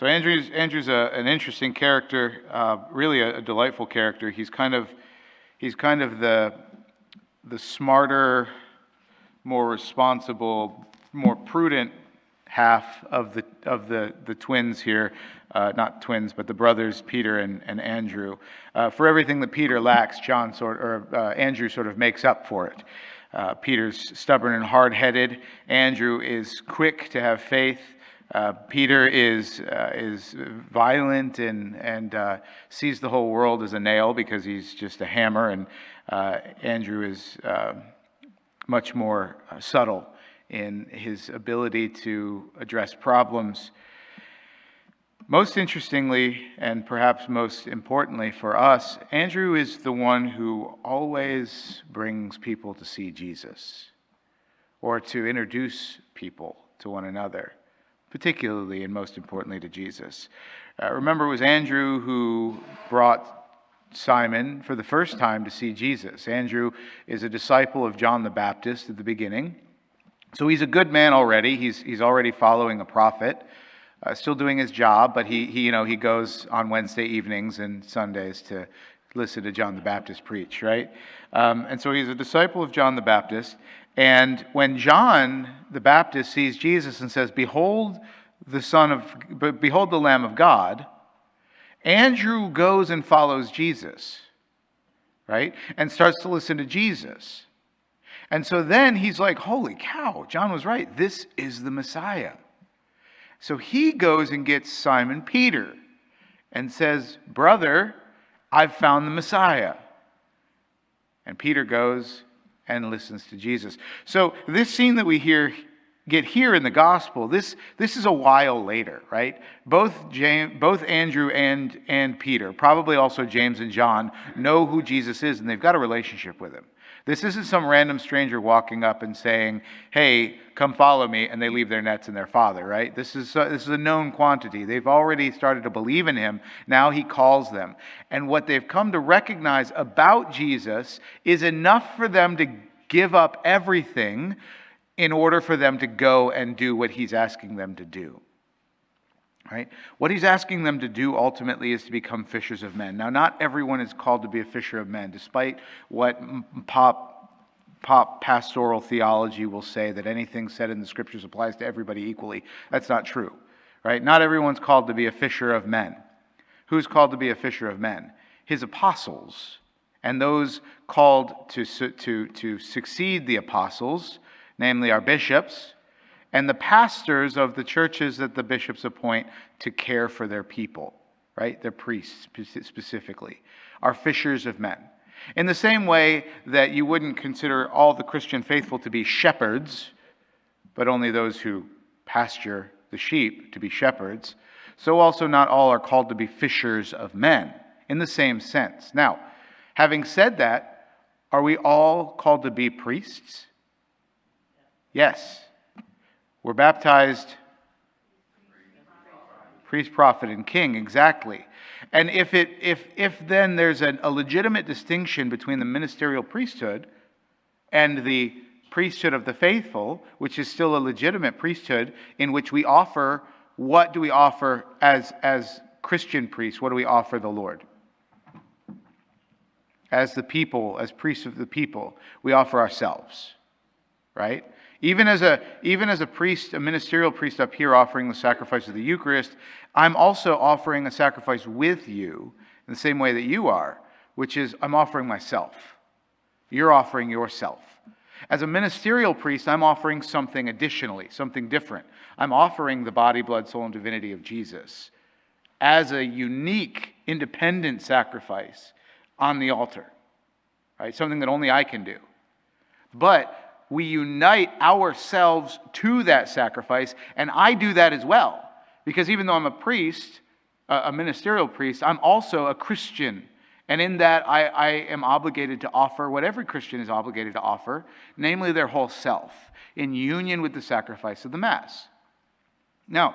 So Andrew's an interesting character, really a delightful character. He's kind of the smarter, more responsible, more prudent half of the twins here, not twins, but the brothers Peter and Andrew. For everything that Peter lacks, Andrew sort of makes up for it. Peter's stubborn and hard-headed. Andrew is quick to have faith. Peter is violent and sees the whole world as a nail because he's just a hammer, and Andrew is much more subtle in his ability to address problems. Most interestingly, and perhaps most importantly for us, Andrew is the one who always brings people to see Jesus or to introduce people to one another, particularly and most importantly to Jesus. Remember, it was Andrew who brought Simon for the first time to see Jesus. Andrew is a disciple of John the Baptist at the beginning. So he's a good man already. He's already following a prophet, still doing his job, but he goes on Wednesday evenings and Sundays to listen to John the Baptist preach, right? And so he's a disciple of John the Baptist. And when John the Baptist sees Jesus and says, "Behold behold the Lamb of God," Andrew goes and follows Jesus, right? And starts to listen to Jesus. And so then he's like, holy cow, John was right. This is the Messiah. So he goes and gets Simon Peter and says, "Brother, I've found the Messiah." And Peter goes and listens to Jesus. So this scene that we get here in the gospel, this is a while later, right? Both Andrew and Peter, probably also James and John, know who Jesus is, and they've got a relationship with him. This isn't some random stranger walking up and saying, "Hey, come follow me," and they leave their nets and their father, right? This is a known quantity. They've already started to believe in him. Now he calls them. And what they've come to recognize about Jesus is enough for them to give up everything in order for them to go and do what he's asking them to do. Right? What he's asking them to do ultimately is to become fishers of men. Now, not everyone is called to be a fisher of men, despite what pop pastoral theology will say that anything said in the scriptures applies to everybody equally. That's not true. Right? Not everyone's called to be a fisher of men. Who's called to be a fisher of men? His apostles, and those called to succeed the apostles, namely our bishops, and the pastors of the churches that the bishops appoint to care for their people, right? Their priests specifically, are fishers of men. In the same way that you wouldn't consider all the Christian faithful to be shepherds, but only those who pasture the sheep to be shepherds, so also not all are called to be fishers of men, in the same sense. Now, having said that, are we all called to be priests? Yes. We're baptized priest, prophet, and king, exactly. And if then there's a legitimate distinction between the ministerial priesthood and the priesthood of the faithful, which is still a legitimate priesthood in which we offer, what do we offer as Christian priests? What do we offer the Lord? As the people, as priests of the people, we offer ourselves, right? Even as a priest, a ministerial priest up here offering the sacrifice of the Eucharist, I'm also offering a sacrifice with you in the same way that you are, which is I'm offering myself. You're offering yourself. As a ministerial priest, I'm offering something additionally, something different. I'm offering the body, blood, soul, and divinity of Jesus as a unique, independent sacrifice on the altar, right? Something that only I can do. But we unite ourselves to that sacrifice, and I do that as well. Because even though I'm a priest, a ministerial priest, I'm also a Christian. And in that, I am obligated to offer what every Christian is obligated to offer, namely their whole self, in union with the sacrifice of the Mass. Now,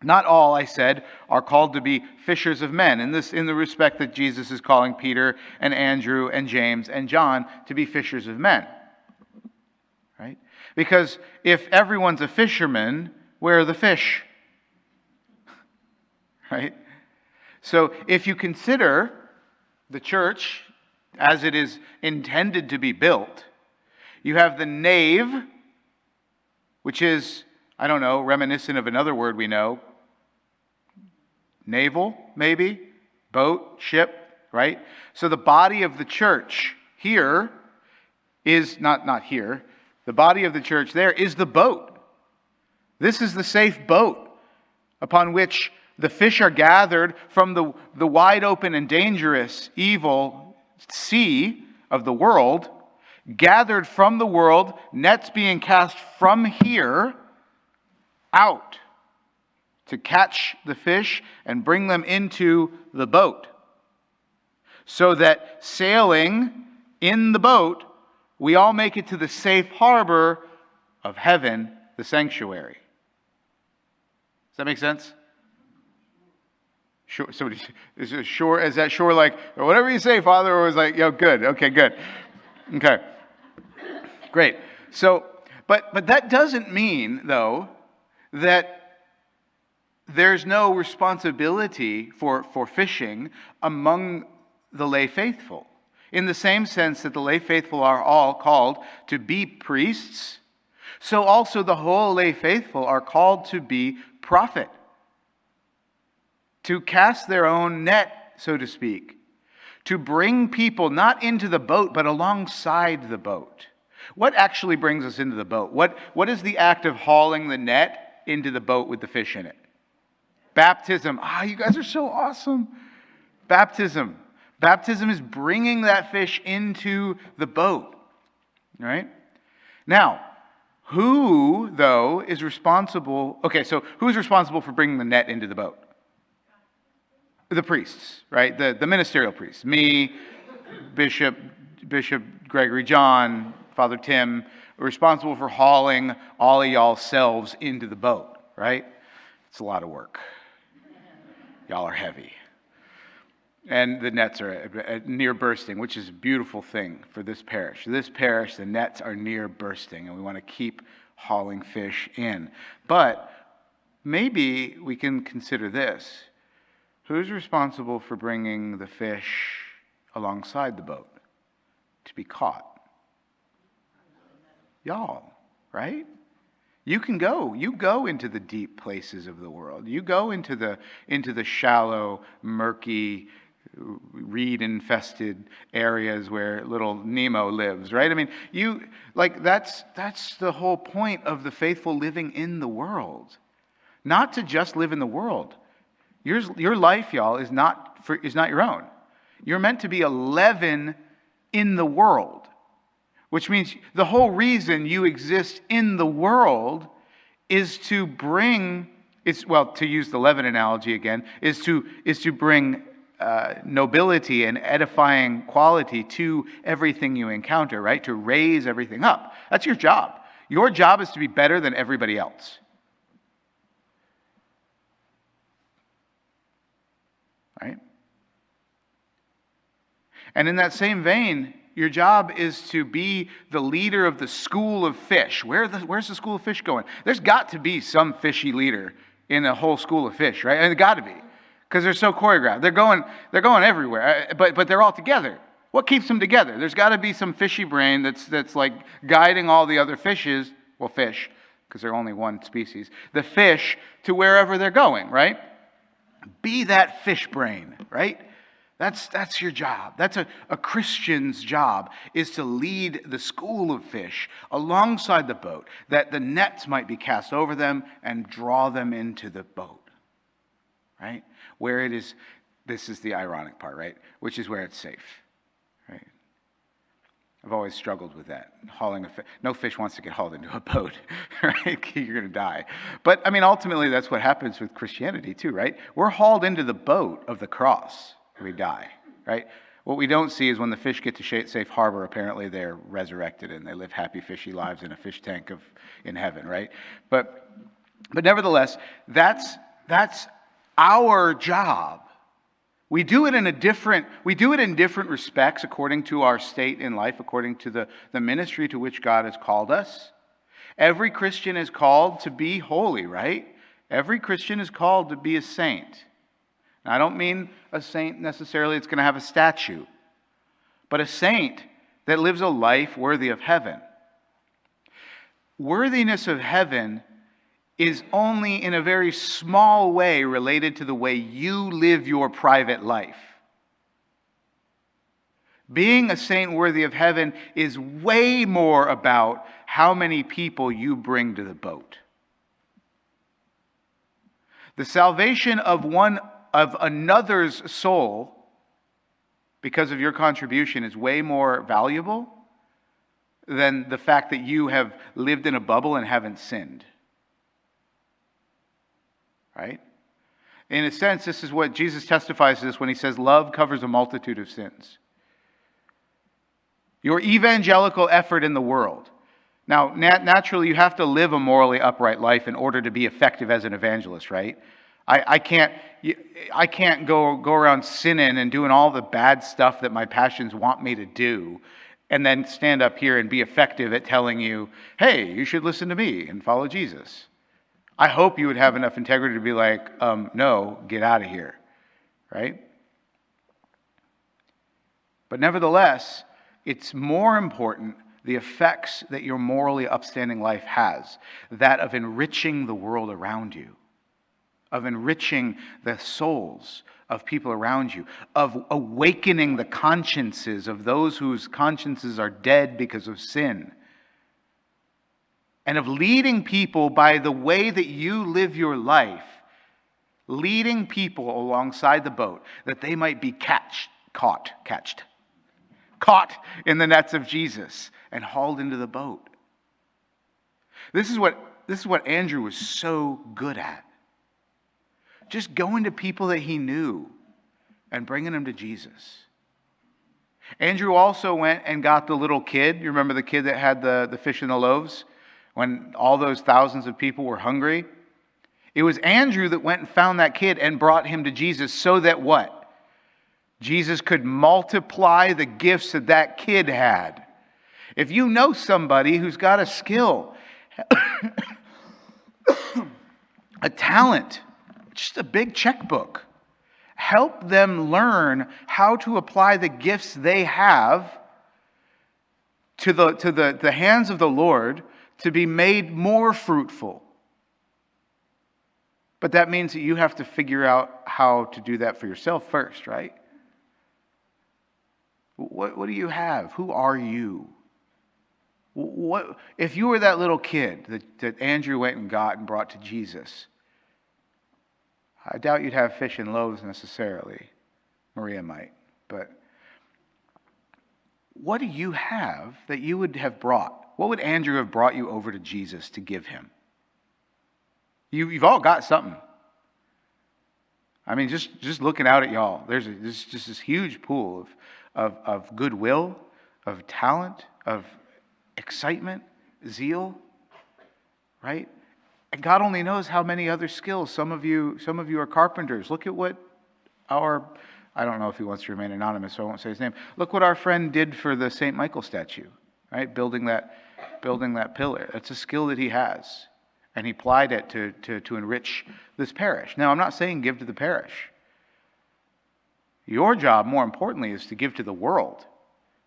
not all, I said, are called to be fishers of men, in the respect that Jesus is calling Peter and Andrew and James and John to be fishers of men. Right? Because if everyone's a fisherman, where are the fish? right? So if you consider the church as it is intended to be built, you have the nave, which is, I don't know, reminiscent of another word we know, naval, maybe, boat, ship, right? So the body of the church here is, not here, the body of the church there is the boat. This is the safe boat upon which the fish are gathered from the wide open and dangerous evil sea of the world, gathered from the world, nets being cast from here out to catch the fish and bring them into the boat. So that sailing in the boat, we all make it to the safe harbor of heaven, the sanctuary. Does that make sense? Sure. Somebody is it shore? Is that shore like whatever you say, Father? Or is like, yo, good. Okay, good. Okay, great. So, but that doesn't mean though that there's no responsibility for fishing among the lay faithful. In the same sense that the lay faithful are all called to be priests, so also the whole lay faithful are called to be prophet, to cast their own net, so to speak, to bring people not into the boat, but alongside the boat. What actually brings us into the boat? What is the act of hauling the net into the boat with the fish in it? Baptism. You guys are so awesome. Baptism. Baptism is bringing that fish into the boat. Right? Now, who, though, is responsible? Okay, so who's responsible for bringing the net into the boat? The priests, right? The ministerial priests. Me, Bishop Gregory John, Father Tim, are responsible for hauling all of y'all selves into the boat, right? It's a lot of work. Y'all are heavy. And the nets are near bursting, which is a beautiful thing for this parish. This parish, the nets are near bursting, and we want to keep hauling fish in. But maybe we can consider this. Who's responsible for bringing the fish alongside the boat to be caught? Y'all, right? You go into the deep places of the world. You go into the shallow, murky, reed-infested areas where little Nemo lives, right? I mean, that's the whole point of the faithful living in the world. Not to just live in the world. Your life, y'all, is not your own. You're meant to be a leaven in the world, which means the whole reason you exist in the world is to bring, to use the leaven analogy again, is to bring nobility and edifying quality to everything you encounter, right? To raise everything up. That's your job. Your job is to be better than everybody else. Right? And in that same vein, your job is to be the leader of the school of fish. Where's the school of fish going? There's got to be some fishy leader in a whole school of fish, right? And there's got to be, because they're so choreographed. They're going everywhere, but they're all together. What keeps them together? There's got to be some fishy brain that's like guiding all the other fishes, fish, because they're only one species, the fish to wherever they're going, right? Be that fish brain, right? That's your job. That's a Christian's job, is to lead the school of fish alongside the boat, that the nets might be cast over them and draw them into the boat, right? Where it is, this is the ironic part, right? Which is where it's safe, right? I've always struggled with that. Hauling no fish wants to get hauled into a boat, right? You're going to die. But, I mean, ultimately, that's what happens with Christianity, too, right? We're hauled into the boat of the cross. We die, right? What we don't see is when the fish get to safe harbor, apparently they're resurrected and they live happy, fishy lives in a fish tank in heaven, right? But nevertheless, that's our job. We do it in different respects according to our state in life, according to the ministry to which God has called us. Every Christian is called to be holy, right? Every Christian is called to be a saint. Now, I don't mean a saint necessarily that's going to have a statue, but a saint that lives a life worthy of heaven. Worthiness of heaven is only in a very small way related to the way you live your private life. Being a saint worthy of heaven is way more about how many people you bring to the boat. The salvation of another's soul, because of your contribution, is way more valuable than the fact that you have lived in a bubble and haven't sinned. Right? In a sense, this is what Jesus testifies to this when he says, love covers a multitude of sins. Your evangelical effort in the world. Now, naturally, you have to live a morally upright life in order to be effective as an evangelist, right? I can't go around sinning and doing all the bad stuff that my passions want me to do and then stand up here and be effective at telling you, hey, you should listen to me and follow Jesus. I hope you would have enough integrity to be like, no, get out of here, right? But nevertheless, it's more important the effects that your morally upstanding life has, that of enriching the world around you, of enriching the souls of people around you, of awakening the consciences of those whose consciences are dead because of sin, and of leading people by the way that you live your life, leading people alongside the boat that they might be caught in the nets of Jesus and hauled into the boat. This is what Andrew was so good at. Just going to people that he knew and bringing them to Jesus. Andrew also went and got the little kid. You remember the kid that had the fish and the loaves? When all those thousands of people were hungry? It was Andrew that went and found that kid and brought him to Jesus so that what? Jesus could multiply the gifts that that kid had. If you know somebody who's got a skill, a talent, just a big checkbook, help them learn how to apply the gifts they have to the hands of the Lord to be made more fruitful. But that means that you have to figure out how to do that for yourself first, right? What do you have? Who are you? What if you were that little kid that Andrew went and got and brought to Jesus? I doubt you'd have fish and loaves necessarily. Maria might. But what do you have that you would have brought? What would Andrew have brought you over to Jesus to give him? You've all got something. I mean, just looking out at y'all, there's just this huge pool of goodwill, of talent, of excitement, zeal, right? And God only knows how many other skills. Some of you are carpenters. Look at what I don't know if he wants to remain anonymous, so I won't say his name. Look what our friend did for the St. Michael statue, right? Building that pillar. That's a skill that he has. And he applied it to enrich this parish. Now, I'm not saying give to the parish. Your job, more importantly, is to give to the world,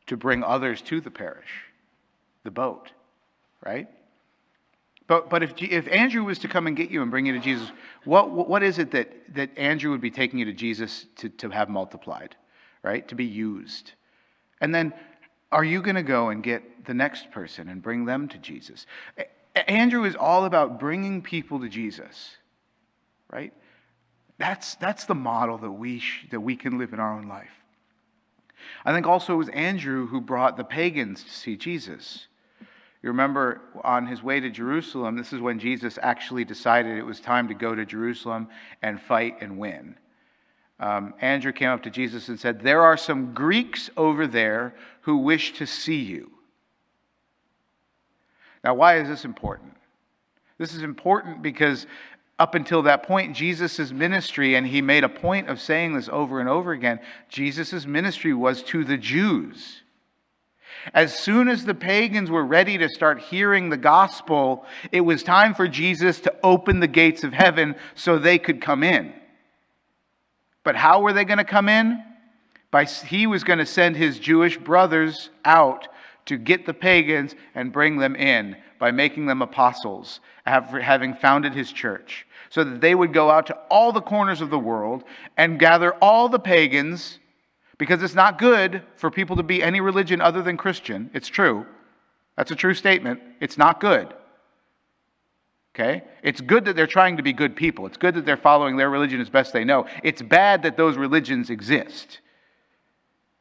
to bring others to the parish, the boat, right? But if Andrew was to come and get you and bring you to Jesus, what is it that Andrew would be taking you to Jesus to have multiplied, right? To be used. And then, are you going to go and get the next person and bring them to Jesus? Andrew is all about bringing people to Jesus, right? That's the model that we can live in our own life. I think also it was Andrew who brought the pagans to see Jesus. You remember on his way to Jerusalem, this is when Jesus actually decided it was time to go to Jerusalem and fight and win. Andrew came up to Jesus and said, "There are some Greeks over there who wish to see you." Now, why is this important? This is important because up until that point, Jesus' ministry, and he made a point of saying this over and over again, Jesus' ministry was to the Jews. As soon as the pagans were ready to start hearing the gospel, it was time for Jesus to open the gates of heaven so they could come in. But how were they going to come in? He was going to send his Jewish brothers out to get the pagans and bring them in by making them apostles, having founded his church, so that they would go out to all the corners of the world and gather all the pagans, because it's not good for people to be any religion other than Christian. It's true. That's a true statement. It's not good. Okay? It's good that they're trying to be good people. It's good that they're following their religion as best they know. It's bad that those religions exist.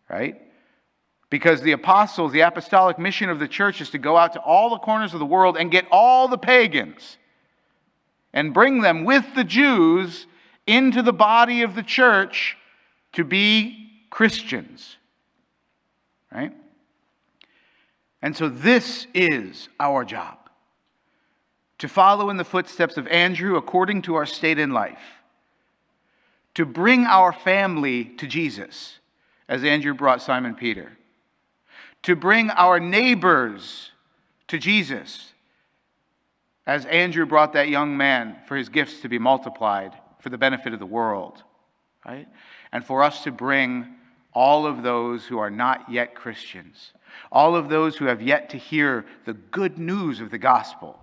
Right? Because the apostles, the apostolic mission of the church is to go out to all the corners of the world and get all the pagans and bring them with the Jews into the body of the church to be Christians. Right? And so this is our job. To follow in the footsteps of Andrew according to our state in life. To bring our family to Jesus, as Andrew brought Simon Peter. To bring our neighbors to Jesus, as Andrew brought that young man for his gifts to be multiplied for the benefit of the world. Right? And for us to bring all of those who are not yet Christians, all of those who have yet to hear the good news of the gospel,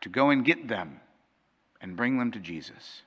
to go and get them and bring them to Jesus.